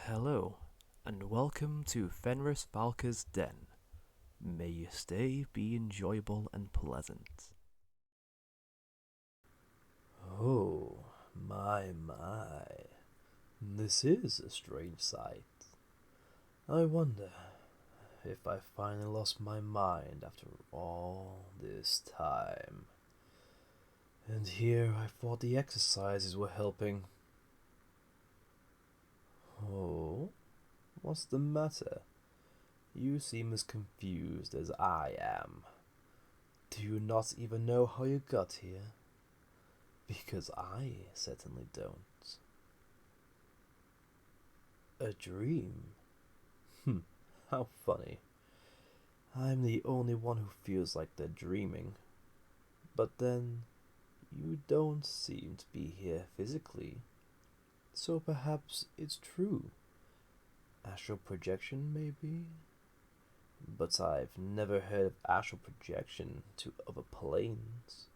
Hello, and welcome to Fenris Valka's Den. May your stay be enjoyable and pleasant. Oh, my. This is a strange sight. I wonder if I finally lost my mind after all this time. And here I thought the exercises were helping. Oh, what's the matter? You seem as confused as I am. Do you not even know how you got here? Because I certainly don't. A dream? How funny. I'm the only one who feels like they're dreaming. But then, you don't seem to be here physically. So perhaps it's true. Astral projection, maybe? But I've never heard of astral projection to other planes.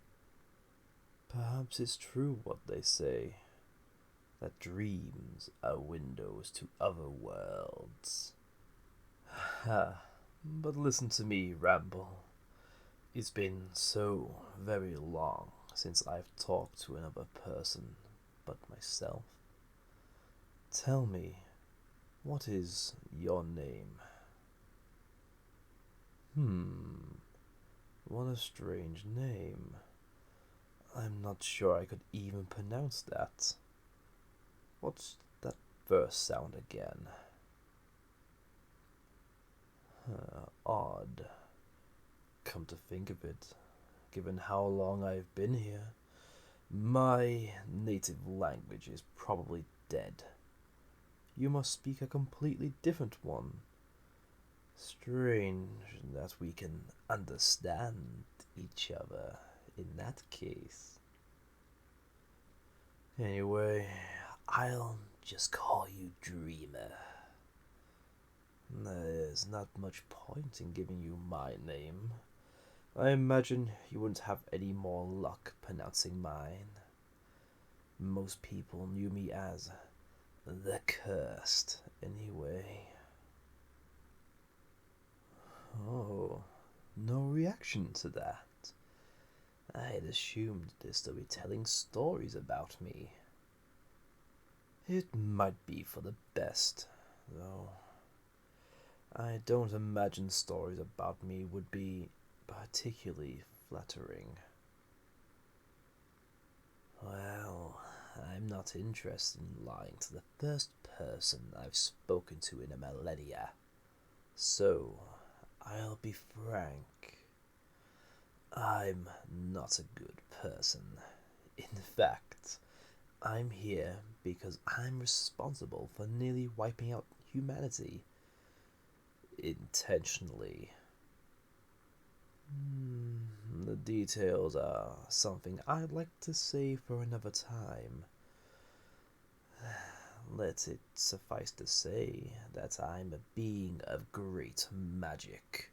Perhaps it's true what they say, that dreams are windows to other worlds. But listen to me ramble. It's been so very long since I've talked to another person but myself. Tell me, what is your name? What a strange name. I'm not sure I could even pronounce that. What's that first sound again? Odd. Come to think of it, given how long I've been here, my native language is probably dead. You must speak a completely different one. Strange that we can understand each other in that case. Anyway, I'll just call you Dreamer. There's not much point in giving you my name. I imagine you wouldn't have any more luck pronouncing mine. Most people knew me as the Cursed, anyway. Oh, no reaction to that. I had assumed they'd still be telling stories about me. It might be for the best, though. I don't imagine stories about me would be particularly flattering. Well, I'm not interested in lying to the first person I've spoken to in a millennia. So, I'll be frank. I'm not a good person. In fact, I'm here because I'm responsible for nearly wiping out humanity. Intentionally. The details are something I'd like to save for another time. Let it suffice to say that I'm a being of great magic,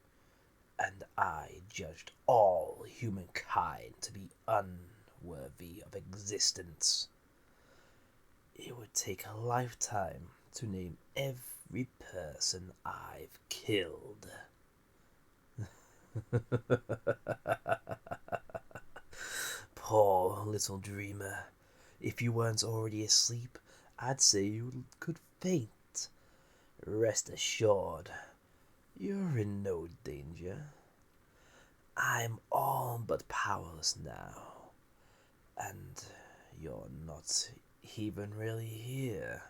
and I judged all humankind to be unworthy of existence. It would take a lifetime to name every person I've killed. Poor little dreamer. If you weren't already asleep, I'd say you could faint. Rest assured, you're in no danger. I'm all but powerless now, and you're not even really here.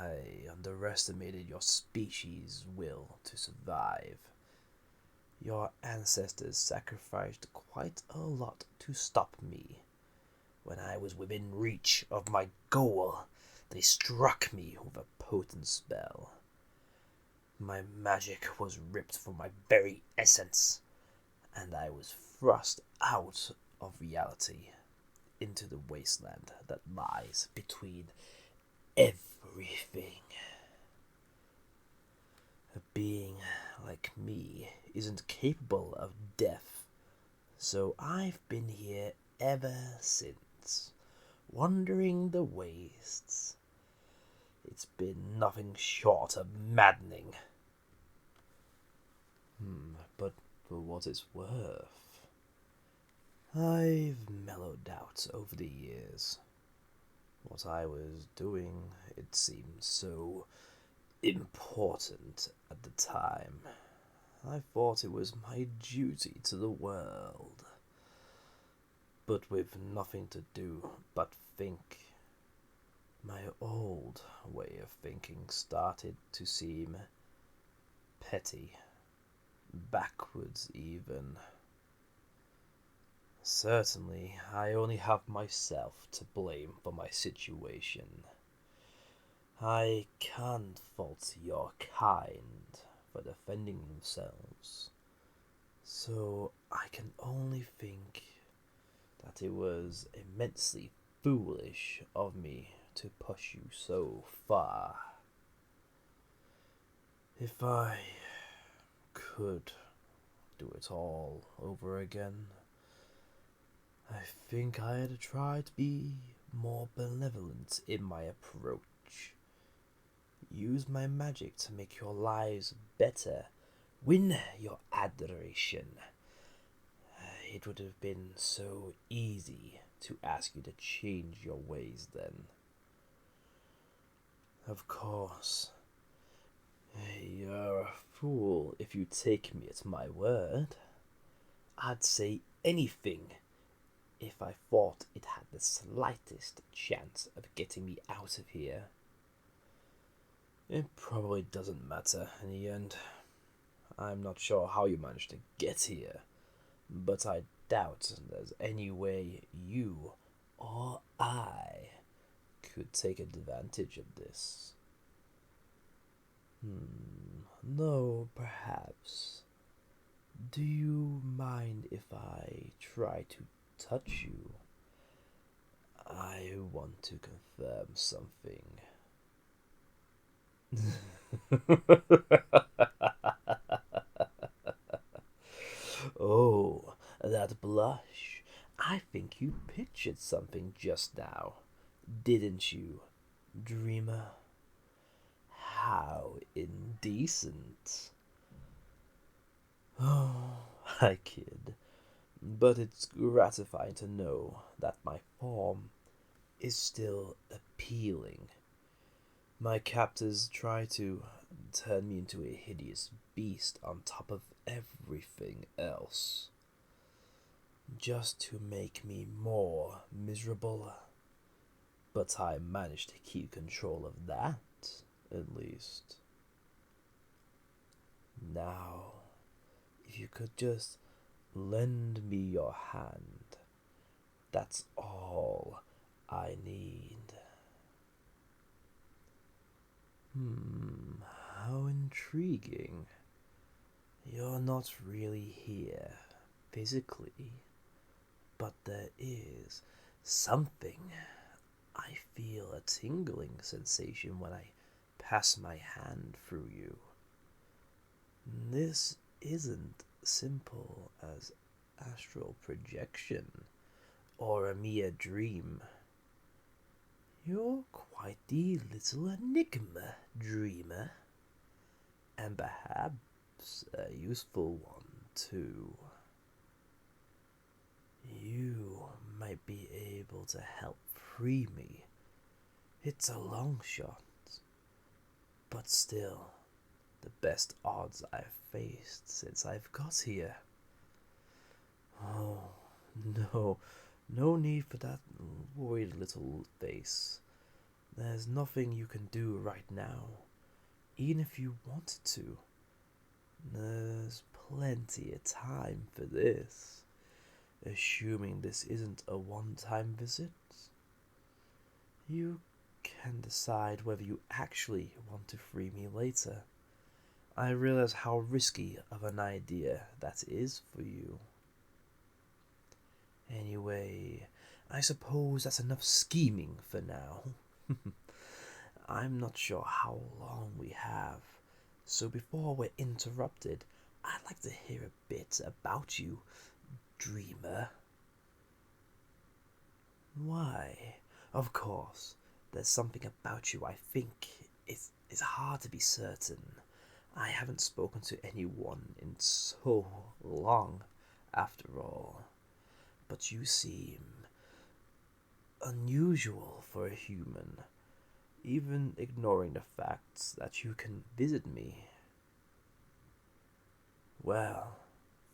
I underestimated your species' will to survive. Your ancestors sacrificed quite a lot to stop me. When I was within reach of my goal, they struck me with a potent spell. My magic was ripped from my very essence, and I was thrust out of reality into the wasteland that lies between everything. A being like me isn't capable of death, so I've been here ever since, wandering the wastes. It's been nothing short of maddening. But for what it's worth, I've mellowed out over the years. What I was doing, it seemed so important at the time. I thought it was my duty to the world. But with nothing to do but think, my old way of thinking started to seem petty, backwards even. Certainly, I only have myself to blame for my situation. I can't fault your kind for defending themselves, so I can only think that it was immensely foolish of me to push you so far. If I could do it all over again, I think I'd try to be more benevolent in my approach. Use my magic to make your lives better. Win your adoration. It would have been so easy to ask you to change your ways then. Of course, you're a fool if you take me at my word. I'd say anything if I thought it had the slightest chance of getting me out of here. It probably doesn't matter in the end. I'm not sure how you managed to get here, but I doubt there's any way you or I could take advantage of this. No, perhaps. Do you mind if I try to touch you? I want to confirm something. Oh, that blush. I think you pictured something just now, didn't you, dreamer? How indecent. Oh, I kid. But it's gratifying to know that my form is still appealing. My captors try to turn me into a hideous beast on top of everything else, just to make me more miserable. But I managed to keep control of that, at least. Now, if you could just lend me your hand, that's all I need. How intriguing. You're not really here, physically, but there is something. I feel a tingling sensation when I pass my hand through you. This isn't simple as astral projection or a mere dream. You're quite the little enigma, dreamer, and perhaps a useful one too. You might be able to help free me. It's a long shot, but still the best odds I've faced since I've got here. Oh, no need for that worried little face. There's nothing you can do right now, even if you wanted to. There's plenty of time for this, assuming this isn't a one-time visit. You can decide whether you actually want to free me later. I realize how risky of an idea that is for you. Anyway, I suppose that's enough scheming for now. I'm not sure how long we have, so before we're interrupted, I'd like to hear a bit about you, dreamer. Why? Of course, there's something about you I think it's hard to be certain. I haven't spoken to anyone in so long, after all. But you seem unusual for a human, even ignoring the fact that you can visit me. Well,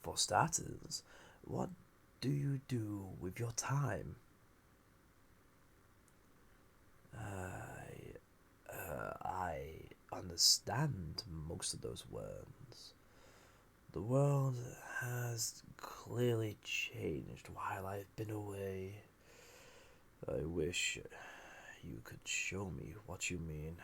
for starters, what do you do with your time? I understand most of those words. The world has clearly changed while I've been away. I wish you could show me what you mean.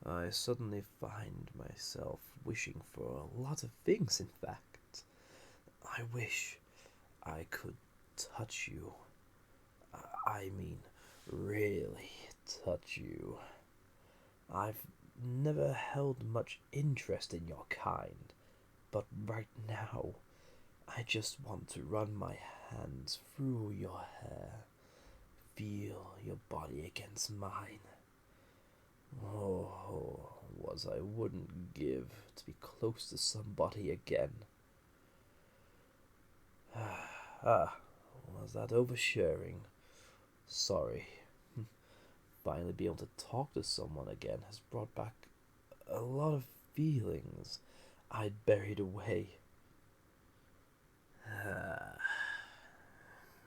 I suddenly find myself wishing for a lot of things, in fact. I wish I could touch you. I mean, really touch you. I've never held much interest in your kind, but right now, I just want to run my hands through your hair, feel your body against mine. Oh, what I wouldn't give to be close to somebody again. Was that oversharing? Sorry. Finally being able to talk to someone again has brought back a lot of feelings I'd buried away.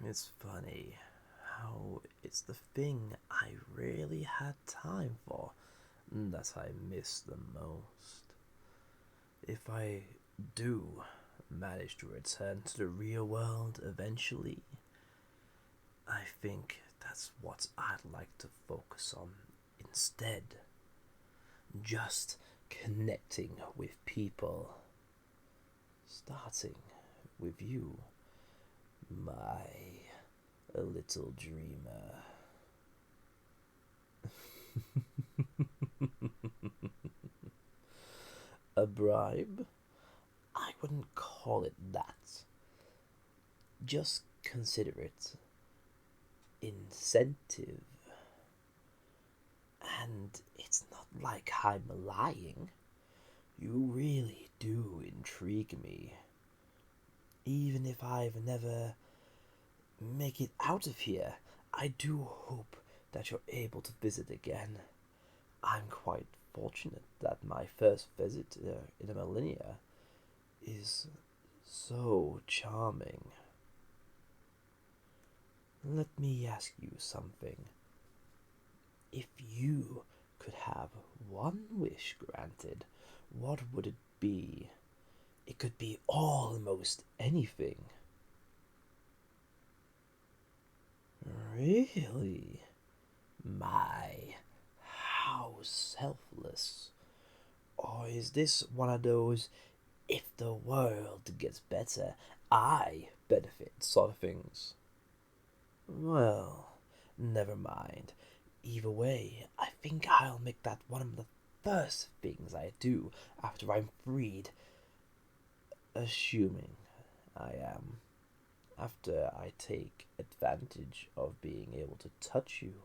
It's funny how it's the thing I really had time for that I miss the most. If I do manage to return to the real world eventually, I think that's what I'd like to focus on instead. Just connecting with people. Starting with you, my little dreamer. A bribe? I wouldn't call it that. Just consider it incentive. And it's not like I'm lying. You really do intrigue me. Even if I've never make it out of here, I do hope that you're able to visit again. I'm quite fortunate that my first visit in a millennia is so charming. Let me ask you something. If you could have one wish granted, what would it be? It could be almost anything. Really? My, how selfless. Or is this one of those if the world gets better, I benefit sort of things? Well, never mind. Either way, I think I'll make that one of the first things I do after I'm freed. Assuming I am. After I take advantage of being able to touch you,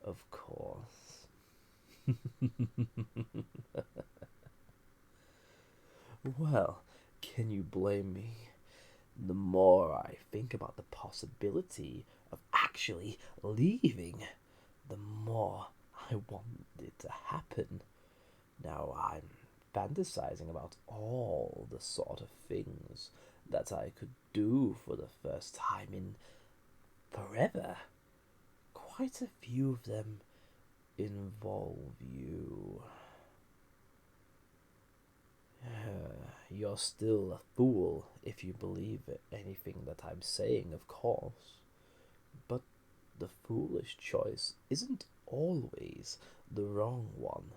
of course. Well, can you blame me? The more I think about the possibility of actually leaving, the more I want it to happen. Now I'm fantasizing about all the sort of things that I could do for the first time in forever. Quite a few of them involve you. You're still a fool if you believe anything that I'm saying, of course. But the foolish choice isn't always the wrong one.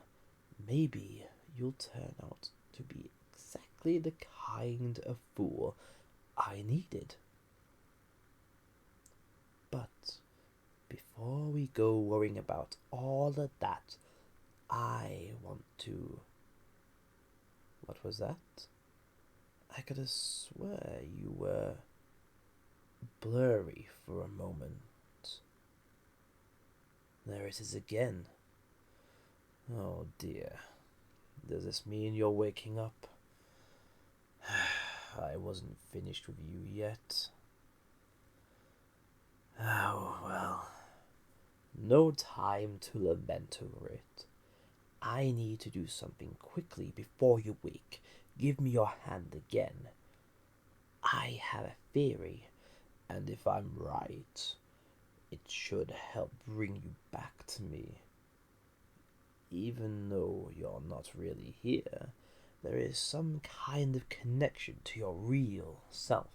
Maybe you'll turn out to be exactly the kind of fool I needed. But before we go worrying about all of that, I want to... What was that? I could have swear you were... blurry for a moment. There it is again. Oh dear. Does this mean you're waking up? I wasn't finished with you yet. Oh well. No time to lament over it. I need to do something quickly before you wake. Give me your hand again. I have a theory, and if I'm right, it should help bring you back to me. Even though you're not really here, there is some kind of connection to your real self.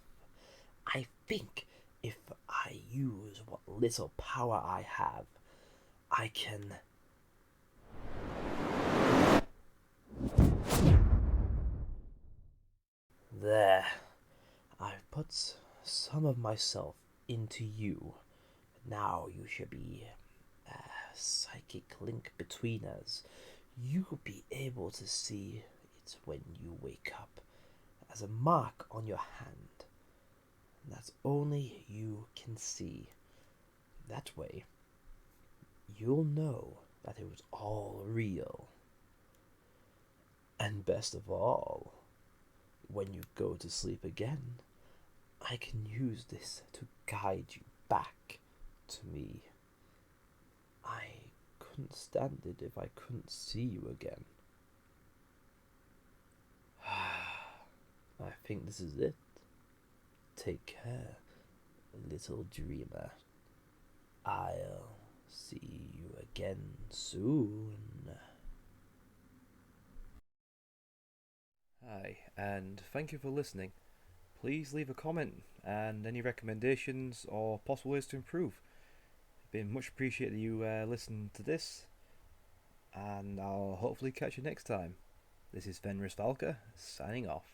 I think if I use what little power I have, I can. There. I've put some of myself into you. Now you should be a psychic link between us. You'll be able to see it when you wake up as a mark on your hand that only you can see. That way, you'll know that it was all real. And best of all, when you go to sleep again, I can use this to guide you back to me. I couldn't stand it if I couldn't see you again. I think this is it. Take care, little dreamer. I'll see you again soon. Hi, and thank you for listening. Please leave a comment and any recommendations or possible ways to improve. It's been much appreciated that you listened to this, and I'll hopefully catch you next time. This is Fenris Valka, signing off.